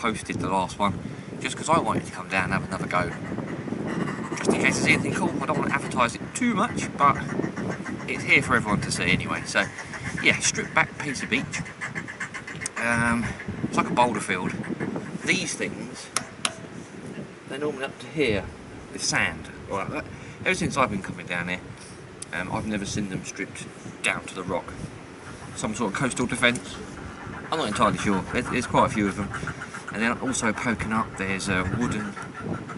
posted the last one, just because I wanted to come down and have another go. Just in case there's anything cool. I don't want to advertise it too much, but it's here for everyone to see anyway. So yeah, stripped back piece of beach. It's like a boulder field. These things, they're normally up to here with sand. Right, ever since I've been coming down here, I've never seen them stripped down to the rock. Some sort of coastal defence. I'm not entirely sure. There's quite a few of them. And then also poking up, there's wooden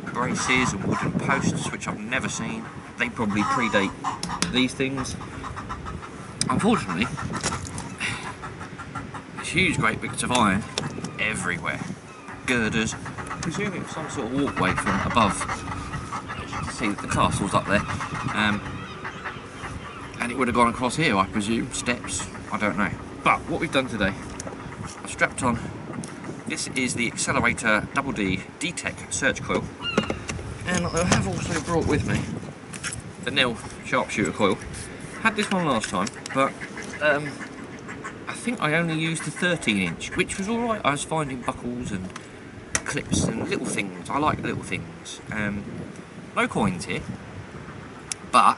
braces and wooden posts, which I've never seen. They probably predate these things. Unfortunately, there's huge great bits of iron everywhere. Girders, presuming some sort of walkway from above. As you can see, the castle's up there. And it would have gone across here, I presume. Steps, I don't know. But what we've done today, I've strapped on, this is the Accelerator Double D D-Tech search coil. And I have also brought with me the Nil sharpshooter coil. Had this one last time, but I think I only used the 13-inch, which was alright. I was finding buckles and clips and little things. I like little things. No coins here, but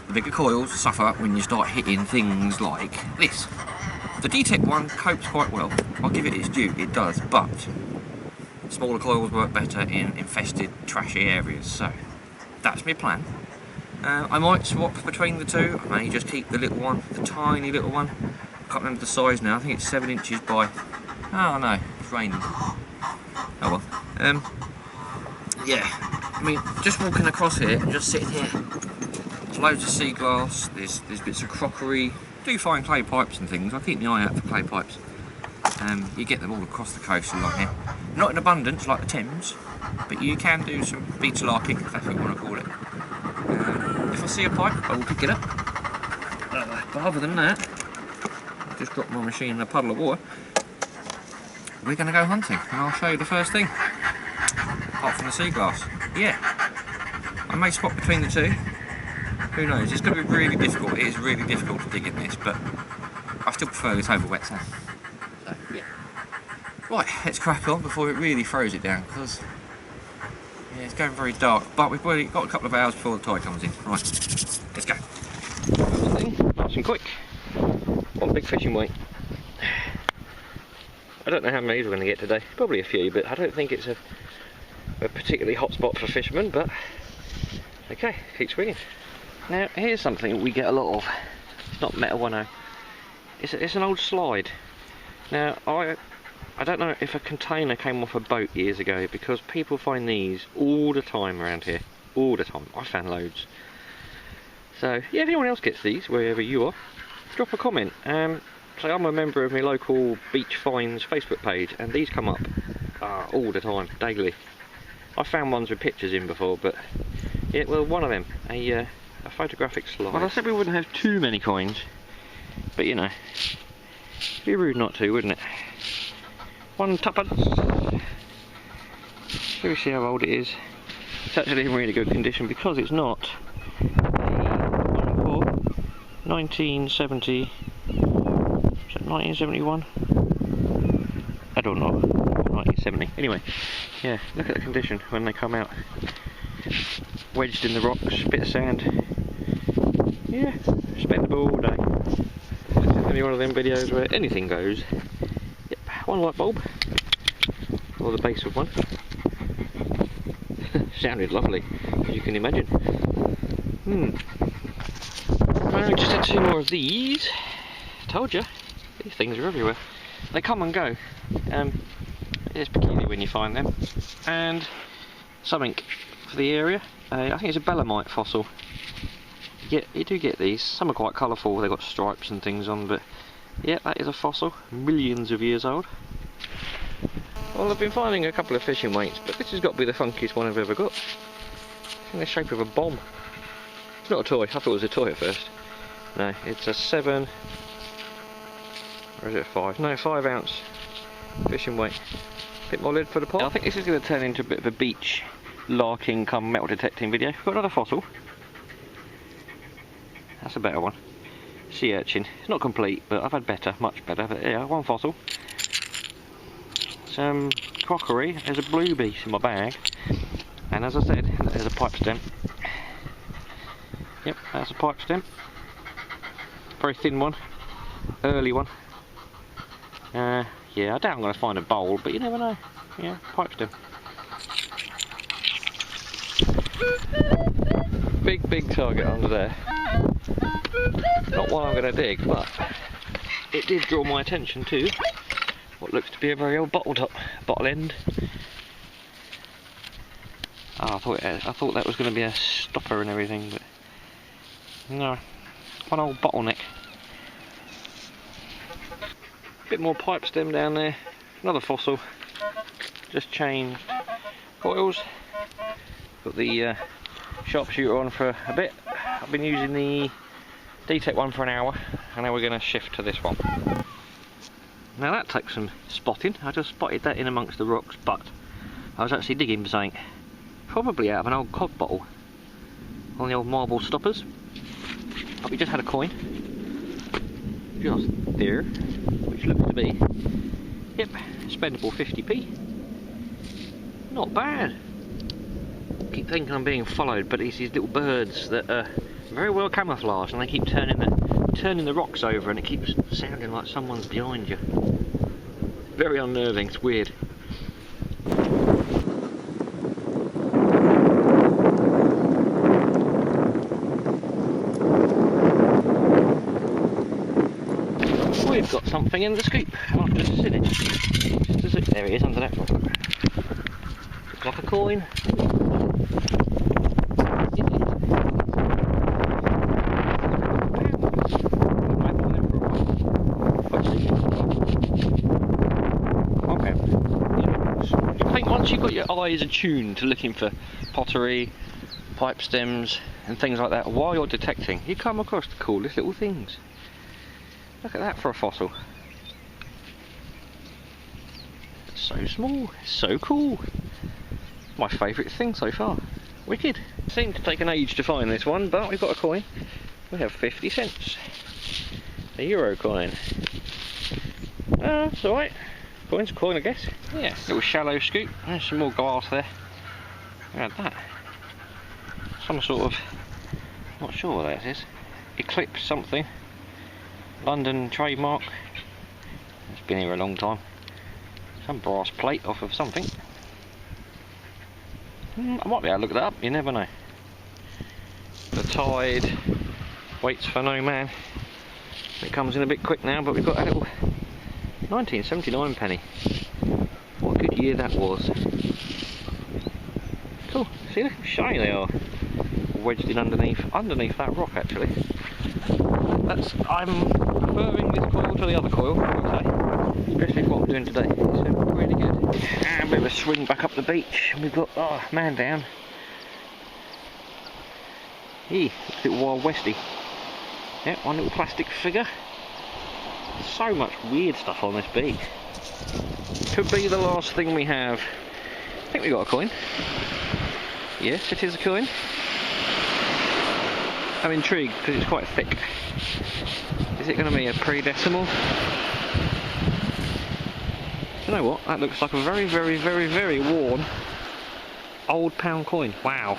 the bigger coils suffer when you start hitting things like this. The D-Tech one copes quite well. I'll give it its due, it does, but smaller coils work better in infested, trashy areas, so that's my plan. I might swap between the two. I may just keep the little one, the tiny little one. I can't remember the size now. I think it's 7 inches by... Oh no, it's raining. Oh well. Yeah, I mean, just walking across here and just sitting here. There's loads of sea glass. There's bits of crockery. I do find clay pipes and things. I keep my eye out for clay pipes. You get them all across the coast along here. Not in abundance like the Thames, but you can do some beach larking, if that's what you want to call it. If I see a pipe, I will pick it up. But other than that, I've just dropped my machine in a puddle of water. We're going to go hunting, and I'll show you the first thing. Apart from the sea glass. Yeah. I may swap between the two. Who knows? It's going to be really difficult. It is really difficult to dig in this, but I still prefer this over wet sand. So, yeah. Right, let's crack on before it really throws it down, because yeah, it's going very dark, but we've already got a couple of hours before the tide comes in. Right, let's go. Nice and quick. One big fishing weight. I don't know how many we're going to get today. Probably a few, but I don't think it's a particularly hot spot for fishermen, but okay, keep swinging. Now, here's something we get a lot of. It's not metal, I know. It's an old slide. Now, I don't know if a container came off a boat years ago, because people find these all the time around here. All the time. I found loads. So, yeah, if anyone else gets these, wherever you are, drop a comment. So I'm a member of my local Beach Finds Facebook page, and these come up all the time, daily. I found ones with pictures in before, but yeah, well, one of them, a photographic slide. Well, I said we wouldn't have too many coins, but you know, it'd be rude not to, wouldn't it? 1 tuppence. Let me see how old it is. It's actually in really good condition because it's not a 1970. Is that 1971? I don't know. 1970. Anyway, yeah, look at the condition when they come out. Wedged in the rocks, bit of sand. Yeah, spendable all day. This is only one of them videos where anything goes. Yep, one light bulb, or the base of one. Sounded lovely, as you can imagine. Well, we just had 2 more of these. Told you, these things are everywhere. They come and go. It's peculiar when you find them. And something for the area. I think it's a belemnite fossil. Yeah, you do get these. Some are quite colourful. They've got stripes and things on, but yeah, that is a fossil, millions of years old. Well, I've been finding a couple of fishing weights, but this has got to be the funkiest one I've ever got. It's in the shape of a bomb. It's not a toy. I thought it was a toy at first. No, it's a 7. Or is it a 5? No, 5 ounce fishing weight. Bit more lid for the pot. I think this is going to turn into a bit of a beach larking come metal detecting video. We've got another fossil. That's a better one. Sea urchin. It's not complete, but I've had better, much better. But yeah, one fossil. some crockery. There's a blue piece in my bag, and as I said, there's a pipe stem. Yep, that's a pipe stem. Very thin one, early one. Yeah, I doubt I'm going to find a bowl, but you never know. Yeah, pipe stem. Big target under there. Not one I'm going to dig, but it did draw my attention to what looks to be a very old bottle top, bottle end. Oh, I thought that was going to be a stopper and everything, but no, one old bottleneck. Bit more pipe stem down there, another fossil. Just changed coils. Got the sharpshooter on for a bit. I've been using the D-Tech one for an hour, and now we're going to shift to this one. Now that takes some spotting. I just spotted that in amongst the rocks, but I was actually digging for something. Probably out of an old cod bottle on the old marble stoppers. But we just had a coin just there, which looks to be, yep, spendable 50p. Not bad. Keep thinking I'm being followed, but it's these little birds that are very well camouflaged, and they keep turning the rocks over, and it keeps sounding like someone's behind you. Very unnerving. It's weird. We've got something in the scoop. I've just seen it. There it is under that rock. Looks like a coin. Once you've got your eyes attuned to looking for pottery, pipe stems and things like that while you're detecting, you come across the coolest little things. Look at that for a fossil. It's so small, it's so cool. My favourite thing so far. Wicked. Seemed to take an age to find this one, but we've got a coin. We have 50 cents. A euro coin. It's alright. Coin's a coin, I guess. Yeah, little shallow scoop. There's some more glass there. Look at that. Some sort of, not sure what that is. Eclipse something. London trademark. It's been here a long time. Some brass plate off of something. I might be able to look that up, you never know. The tide waits for no man. It comes in a bit quick now, but we've got a little 1979 penny. What a good year that was. Cool. See, look how shiny they are. Wedged in underneath that rock, actually. I'm preferring this coil to the other coil, I would say. Especially for what I'm doing today. It's really good. And a bit of a swing back up the beach, and we've got man down. Looks a little Wild Westy. Yeah, one little plastic figure. So much weird stuff on this beach. Could be the last thing we have. I think we got a coin. Yes, it is a coin. I'm intrigued because it's quite thick. Is it going to be a pre-decimal? You know what? That looks like a very, very, very, very worn old pound coin. Wow.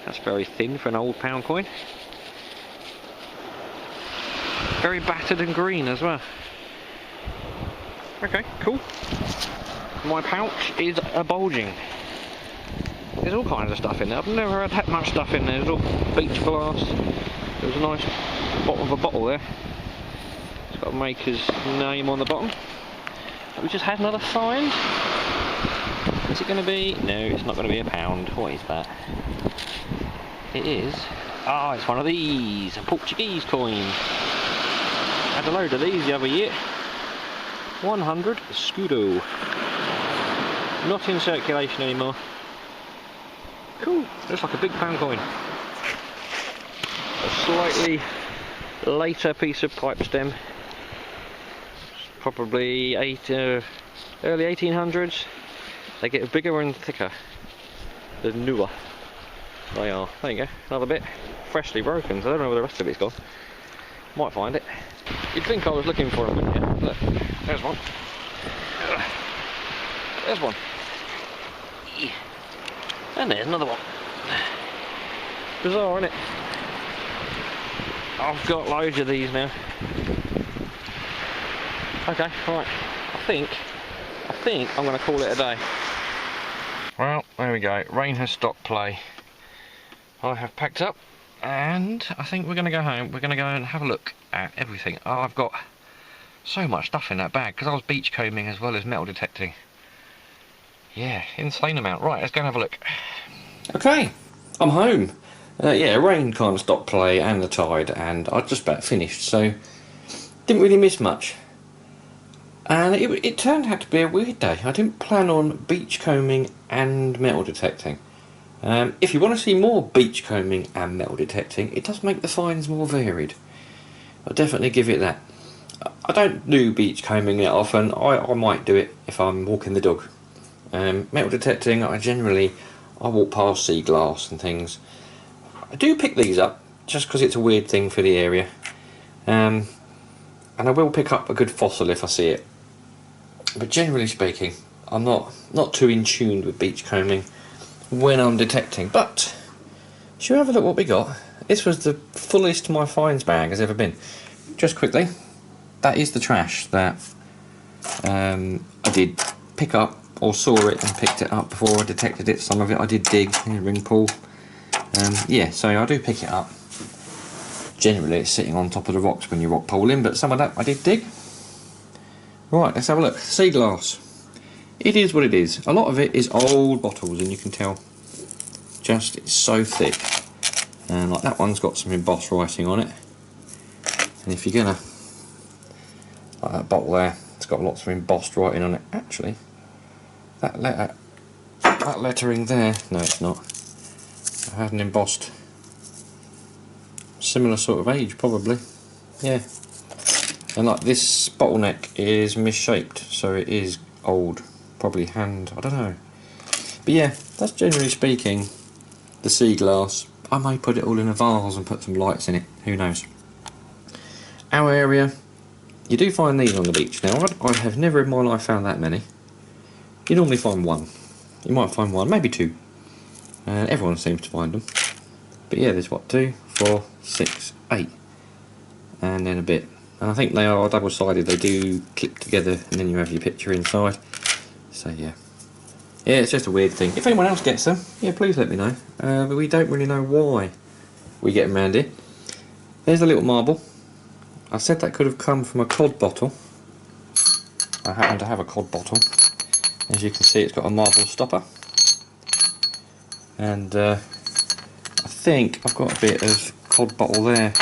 That's very thin for an old pound coin. Very battered and green as well. Okay, cool. My pouch is bulging. There's all kinds of stuff in there. I've never had that much stuff in there. There's all beach glass. There's a nice bottom of a bottle there. It's got a maker's name on the bottom. We just had another find. Is it going to be? No, it's not going to be a pound. What is that? It is. Ah, it's one of these. A Portuguese coin. Had a load of these the other year. 100 scudo. Not in circulation anymore. Cool. Looks like a big pound coin. A slightly later piece of pipe stem. Probably early 1800s. They get bigger and thicker the newer they are. There you go, another bit freshly broken, so I don't know where the rest of it's gone. Might find it. You'd think I was looking for them, wouldn't you? Look, there's one. There's one. Yeah. And there's another one. Bizarre, isn't it? I've got loads of these now. Okay, right. I think I'm going to call it a day. Well, there we go. Rain has stopped play. I have packed up, and I think we're going to go home. We're going to go and have a look at everything. Oh, I've got so much stuff in that bag because I was beachcombing as well as metal detecting. Yeah, insane amount. Right, let's go and have a look. Okay, I'm home. Yeah, rain kind of stopped play and the tide, and I just about finished, so didn't really miss much. And it turned out to be a weird day. I didn't plan on beachcombing and metal detecting. If you want to see more beachcombing and metal detecting, it does make the finds more varied. I'll definitely give it that. I don't do beachcombing that often. I might do it if I'm walking the dog. Metal detecting, I walk past sea glass and things. I do pick these up just because it's a weird thing for the area. And I will pick up a good fossil if I see it. But generally speaking, I'm not too in tune with beachcombing when I'm detecting. But shall we have a look what we got? This was the fullest my finds bag has ever been. Just quickly, that is the trash that I did pick up, or saw it and picked it up before I detected it. Some of it I did dig in a ring pool. Yeah, so I do pick it up. Generally it's sitting on top of the rocks when you rock pooling, but some of that I did dig. Right, let's have a look. Sea glass. It is what it is. A lot of it is old bottles, and you can tell just it's so thick. And like that one's got some embossed writing on it. And if you're gonna, like that bottle there, it's got lots of embossed writing on it. Actually, that lettering there, no it's not. I had an embossed, similar sort of age probably, yeah. And like this bottleneck is misshaped, so it is old, probably hand, I don't know. But yeah, that's generally speaking the sea glass. I may put it all in a vase and put some lights in it, who knows. Our area, you do find these on the beach now. I have never in my life found that many. You normally find one. You might find one, maybe two. Everyone seems to find them. But yeah, there's what, 2, 4, 6, 8. And then a bit. And I think they are double-sided, they do clip together and then you have your picture inside. So yeah. Yeah, it's just a weird thing. If anyone else gets them, yeah, please let me know. But we don't really know why we get them around here. There's a little marble. I said that could have come from a cod bottle. I happen to have a cod bottle. As you can see, it's got a marble stopper. And I think I've got a bit of cod bottle there,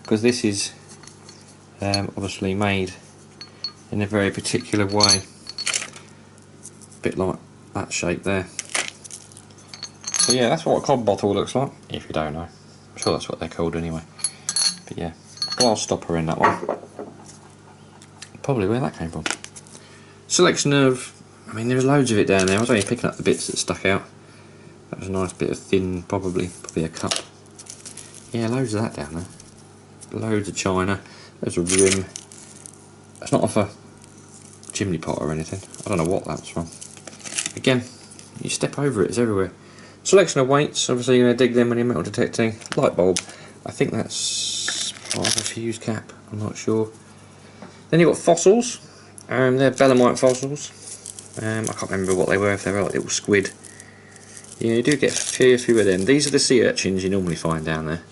because this is obviously made in a very particular way, a bit like that shape there. So yeah, that's what a cod bottle looks like, if you don't know. I'm sure that's what they're called anyway. But yeah, glass stopper in that one. Probably where that came from. Selection of, I mean there's loads of it down there. I was only picking up the bits that stuck out. That was a nice bit of thin, probably a cup. Yeah, loads of that down there. Loads of china. There's a rim. It's not off a chimney pot or anything. I don't know what that's from. Again, you step over it, it's everywhere. Selection of weights, obviously you're going to dig them when you're metal detecting. Light bulb, I think that's part of a fuse cap, I'm not sure. Then you've got fossils, they're belemnite fossils. I can't remember what they were, if they were like little squid. Yeah, you do get a fair few of them. These are the sea urchins you normally find down there.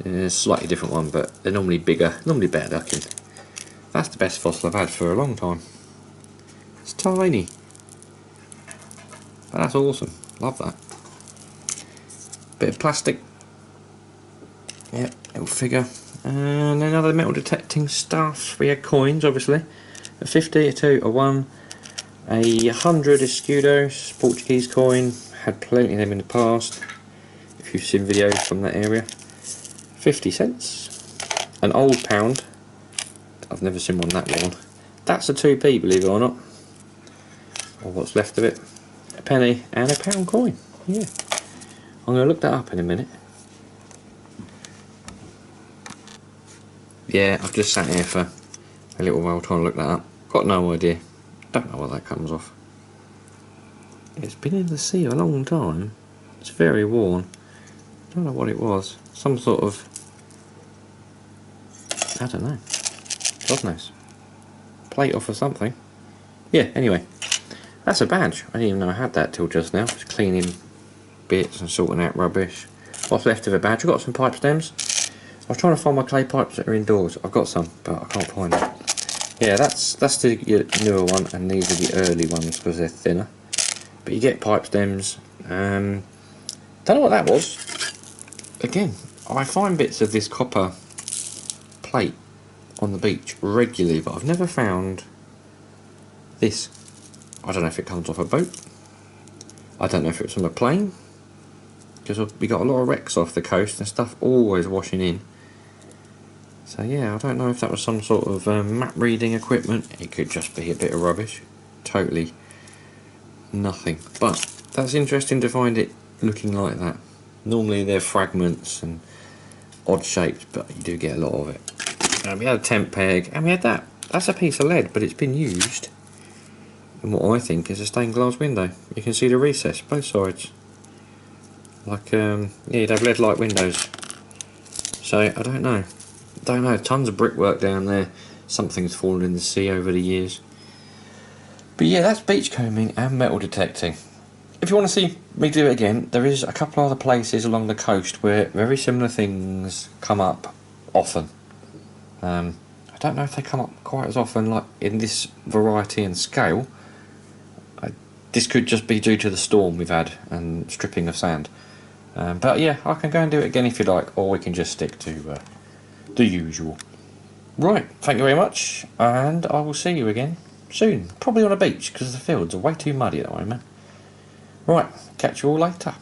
A slightly different one, but they're normally bigger, normally better looking. That's the best fossil I've had for a long time. It's tiny. But that's awesome. Love that. Bit of plastic. Yep, little figure. And then other metal detecting stuff. We had coins, obviously. A 50, a 2, a 1, a 100 escudos, Portuguese coin. Had plenty of them in the past. If you've seen videos from that area. 50 cents. An old pound. I've never seen one that worn. That's a 2p, believe it or not. Or what's left of it. A penny and a pound coin. Yeah. I'm going to look that up in a minute. Yeah, I've just sat here for a little while trying to look that up. Got no idea. Don't know what that comes off. It's been in the sea a long time. It's very worn. I don't know what it was. Some sort of... I don't know. God knows. Plate off or something. Yeah, anyway. That's a badge. I didn't even know I had that till just now. Just cleaning bits and sorting out rubbish. What's left of a badge? I've got some pipe stems. I was trying to find my clay pipes that are indoors. I've got some, but I can't find them. Yeah, that's the newer one, and these are the early ones because they're thinner. But you get pipe stems. Don't know what that was. Again, I find bits of this copper plate on the beach regularly, but I've never found this. I don't know if it comes off a boat. I don't know if it's on a plane, because we got a lot of wrecks off the coast and stuff always washing in. So yeah, I don't know if that was some sort of map reading equipment. It could just be a bit of rubbish. Totally nothing. But that's interesting to find it looking like that. Normally they're fragments and odd shapes, but you do get a lot of it. And we had a tent peg, and we had that. That's a piece of lead, but it's been used in what I think is a stained glass window. You can see the recess, both sides. Like, yeah, you'd have lead-like windows. So, I don't know. Tons of brickwork down there. Something's fallen in the sea over the years. But yeah, that's beachcombing and metal detecting. If you want to see me do it again, there is a couple of other places along the coast where very similar things come up often. I don't know if they come up quite as often like in this variety and scale. This could just be due to the storm we've had and stripping of sand. But yeah, I can go and do it again if you like, or we can just stick to the usual. Right, thank you very much, and I will see you again soon. Probably on a beach, because the fields are way too muddy at the moment. Right, catch you all later.